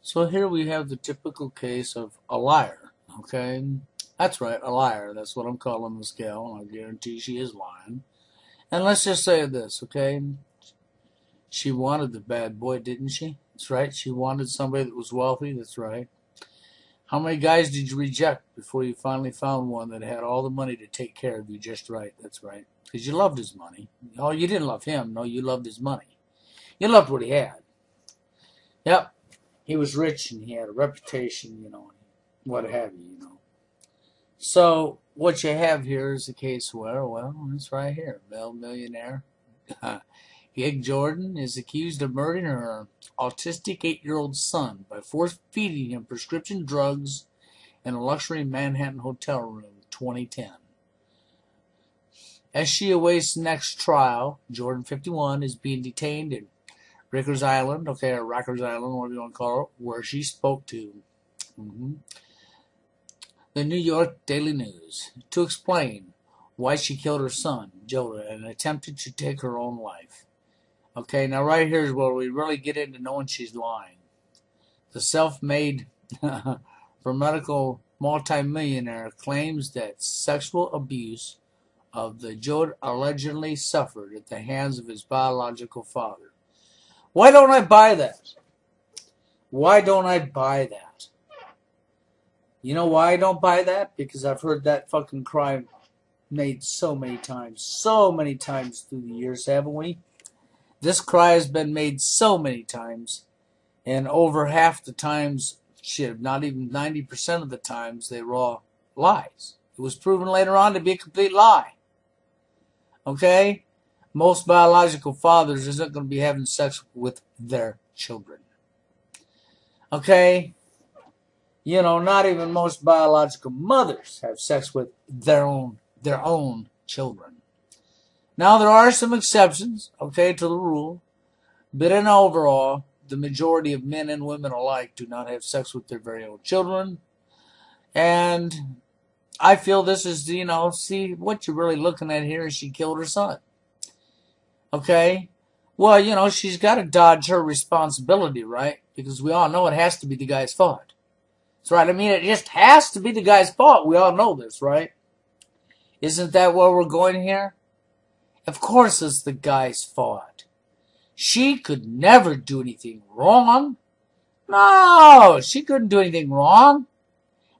So here we have the typical case of a liar, okay? That's right, a liar. That's what I'm calling this gal, and I guarantee she is lying. And let's just say this, okay? She wanted the bad boy, didn't she? That's right, she wanted somebody that was wealthy, that's right. How many guys did you reject before you finally found one that had all the money to take care of you just right? That's right. Because you loved his money. Oh, you didn't love him. No, you loved his money. You loved what he had. Yep. He was rich and he had a reputation, what have you. So what you have here is a case where, well, it's right here. Bell millionaire. Gig Jordan is accused of murdering her autistic 8-year-old son by force feeding him prescription drugs in a luxury Manhattan hotel room in 2010. As she awaits next trial, Jordan, 51, is being detained in Rikers Island, or Rikers Island, whatever you want to call it, where she spoke to the New York Daily News to explain why she killed her son, Jordan, and attempted to take her own life. Okay, now right here is where we really get into knowing she's lying. The self-made medical multimillionaire claims that sexual abuse of the Jordan allegedly suffered at the hands of his biological father. Why don't I buy that? Why don't I buy that? You know why I don't buy that? Because I've heard that fucking cry made so many times through the years, haven't we? This cry has been made so many times, and over half the times, shit, not even 90% of the times, they were all lies. It was proven later on to be a complete lie. Okay? Most biological fathers isn't going to be having sex with their children. Okay? Not even most biological mothers have sex with their own children. Now, there are some exceptions, okay, to the rule, but in overall, the majority of men and women alike do not have sex with their very own children. And I feel this is, see, what you're really looking at here is she killed her son. Okay? Well, she's got to dodge her responsibility, right? Because we all know it has to be the guy's fault. That's right. I mean, it just has to be the guy's fault. We all know this, right? Isn't that where we're going here? Of course it's the guy's fault. She could never do anything wrong. No, she couldn't do anything wrong.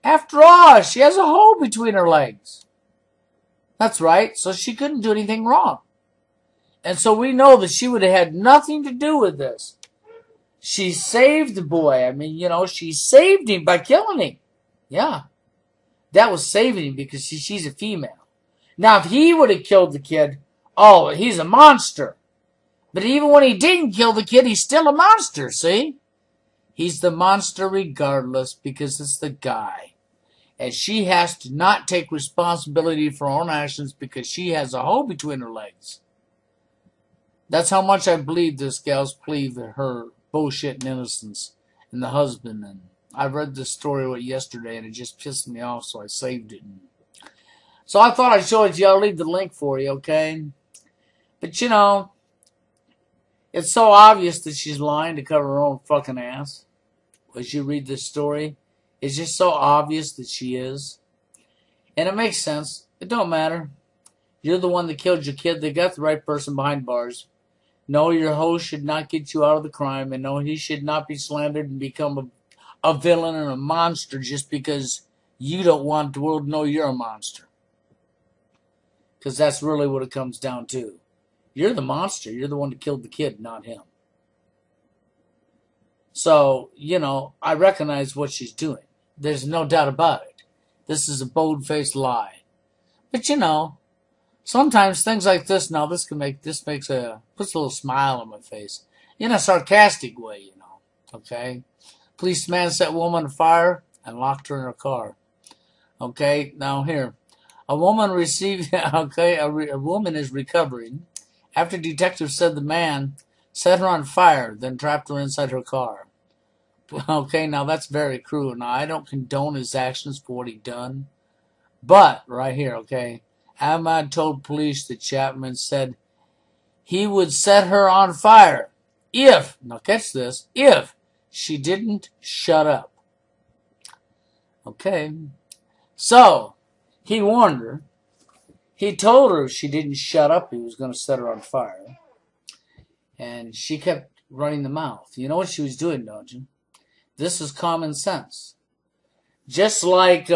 After all, she has a hole between her legs. That's right, so she couldn't do anything wrong. And so we know that she would have had nothing to do with this. She saved the boy. I mean, she saved him by killing him. Yeah. That was saving him because she's a female. Now, if he would have killed the kid, oh, he's a monster. But even when he didn't kill the kid, he's still a monster, see? He's the monster regardless because it's the guy. And she has to not take responsibility for her own actions because she has a hole between her legs. That's how much I believe this gal's plea for her bullshit and innocence and the husband. And I read this story yesterday and it just pissed me off, so I saved it. So I thought I'd show it to you. I'll leave the link for you, okay? But it's so obvious that she's lying to cover her own fucking ass. As you read this story, it's just so obvious that she is. And it makes sense. It don't matter. You're the one that killed your kid. They got the right person behind bars. No, your host should not get you out of the crime. And no, he should not be slandered and become a villain and a monster just because you don't want the world to know you're a monster. Because that's really what it comes down to. You're the monster. You're the one that killed the kid, not him. So, I recognize what she's doing. There's no doubt about it. This is a bold-faced lie. But, sometimes things like this, now puts a little smile on my face. In a sarcastic way, okay? Policeman set woman on fire and locked her in her car. Okay, now here. A woman a woman is recovering after detectives said the man set her on fire, then trapped her inside her car. Okay, now that's very cruel. Now, I don't condone his actions for what he done. But, right here, okay, Ahmad told police that Chapman said he would set her on fire if, now catch this, if she didn't shut up. Okay. So, he warned her. He told her if she didn't shut up, he was going to set her on fire. And she kept running the mouth. You know what she was doing, don't you? This is common sense. Just like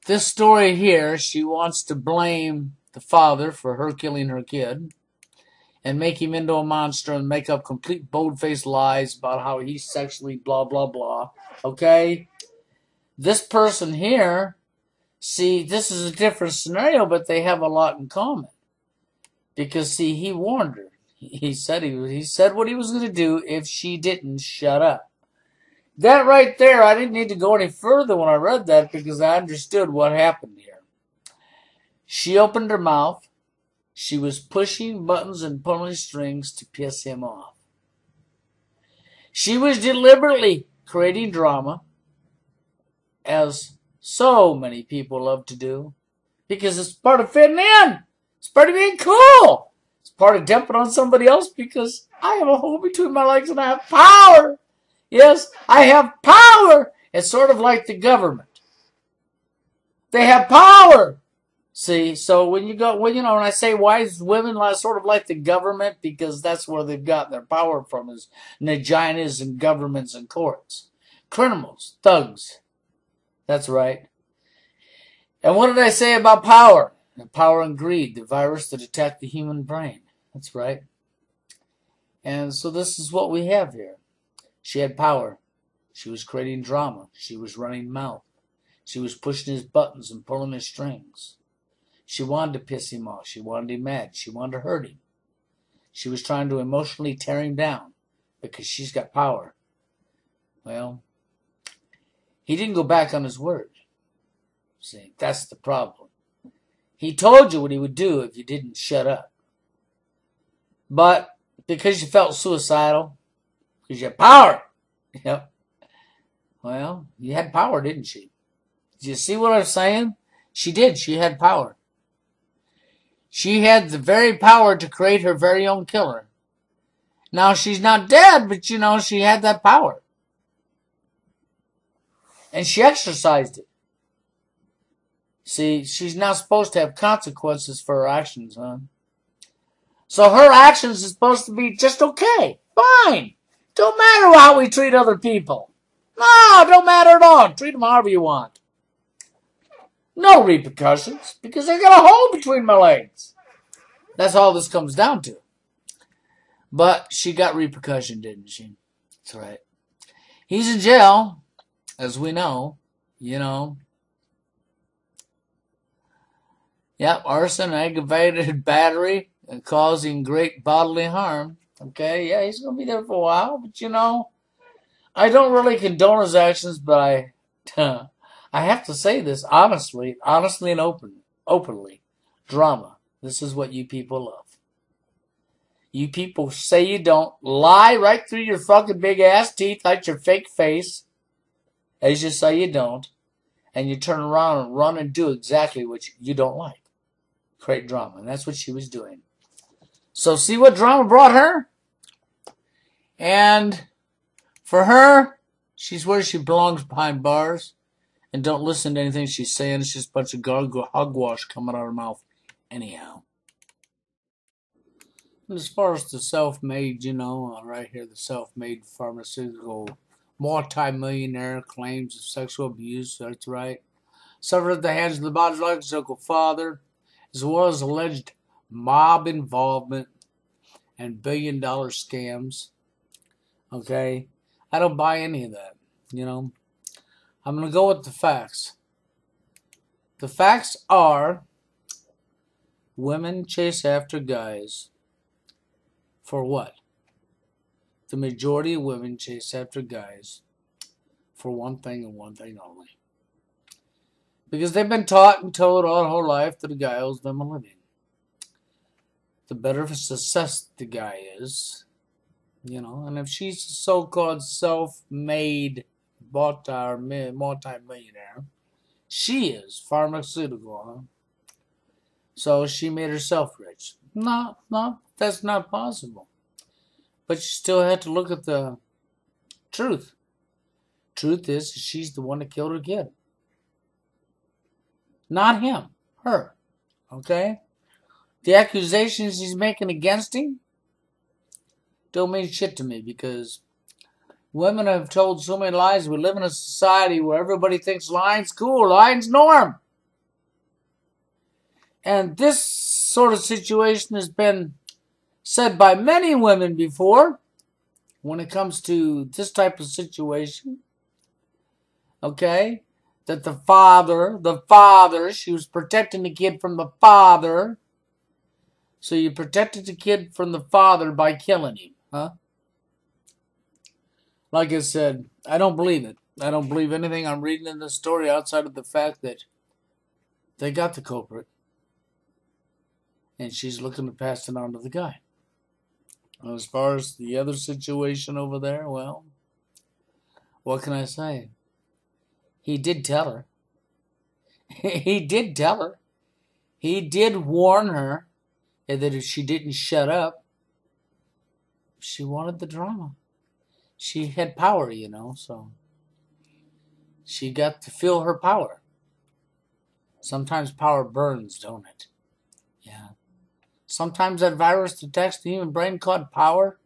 this story here, she wants to blame the father for her killing her kid and make him into a monster and make up complete bold-faced lies about how he's sexually blah, blah, blah. Okay? This person here, see, this is a different scenario, but they have a lot in common. Because, see, he warned her. He said what he was going to do if she didn't shut up. That right there, I didn't need to go any further when I read that because I understood what happened here. She opened her mouth. She was pushing buttons and pulling strings to piss him off. She was deliberately creating drama, as so many people love to do, because it's part of fitting in. It's part of being cool. It's part of dumping on somebody else because I have a hole between my legs and I have power. Yes, I have power. It's sort of like the government. They have power. See, so when when I say wise women, sort of like the government, because that's where they've gotten their power from, is vaginas and governments and courts. Criminals, thugs. That's right. And what did I say about power? Power and greed, the virus that attacked the human brain. That's right. And so this is what we have here. She had power. She was creating drama. She was running mouth. She was pushing his buttons and pulling his strings. She wanted to piss him off. She wanted him mad. She wanted to hurt him. She was trying to emotionally tear him down because she's got power. Well, he didn't go back on his word. See, that's the problem. He told you what he would do if you didn't shut up. But because you felt suicidal, because you had power. Yep. Well, you had power, didn't she? Did you see what I'm saying? She did. She had power. She had the very power to create her very own killer. Now, she's not dead, but she had that power. And she exercised it. See, she's not supposed to have consequences for her actions, huh? So her actions is supposed to be just okay. Fine. Don't matter how we treat other people. No, don't matter at all. Treat them however you want. No repercussions, because I got a hole between my legs. That's all this comes down to. But she got repercussion, didn't she? That's right. He's in jail, as we know. Yep, arson, aggravated battery, and causing great bodily harm. Okay, yeah, he's going to be there for a while. But, I don't really condone his actions, but I have to say this honestly and openly. Drama. This is what you people love. You people say you don't, lie right through your fucking big ass teeth like your fake face, as you say you don't, and you turn around and run and do exactly what you don't like. Create drama. And that's what she was doing. So see what drama brought her? And for her, she's where she belongs, behind bars. And don't listen to anything she's saying. It's just a bunch of hogwash coming out of her mouth anyhow. And as far as the self-made, right here, the self-made pharmaceutical multi-millionaire claims of sexual abuse, that's right, suffered at the hands of the biological father, as well as alleged mob involvement and billion-dollar scams. Okay? I don't buy any of that, I'm going to go with the facts. The facts are women chase after guys. For what? The majority of women chase after guys for one thing and one thing only. Because they've been taught and told all their whole life that a guy owes them a living. The better of a success the guy is, and if she's a so-called self-made multi-millionaire, she is pharmaceutical, huh? So she made herself rich. No, that's not possible. But you still have to look at the truth. Truth is, she's the one that killed her kid. Not him. Her. Okay? The accusations he's making against him don't mean shit to me, because women have told so many lies. We live in a society where everybody thinks lying's cool, lying's norm. And this sort of situation has been said by many women before when it comes to this type of situation. Okay? That the father, she was protecting the kid from the father. So you protected the kid from the father by killing him, huh? Like I said, I don't believe it. I don't believe anything I'm reading in this story outside of the fact that they got the culprit. And she's looking to pass it on to the guy. And as far as the other situation over there, well, what can I say? He did tell her. He did tell her. He did warn her that if she didn't shut up, she wanted the drama. She had power, so she got to feel her power. Sometimes power burns, don't it? Yeah. Sometimes that virus detects the human brain called power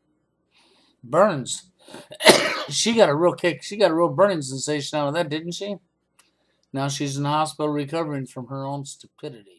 burns. She got a real kick. She got a real burning sensation out of that, didn't she? Now she's in the hospital recovering from her own stupidity.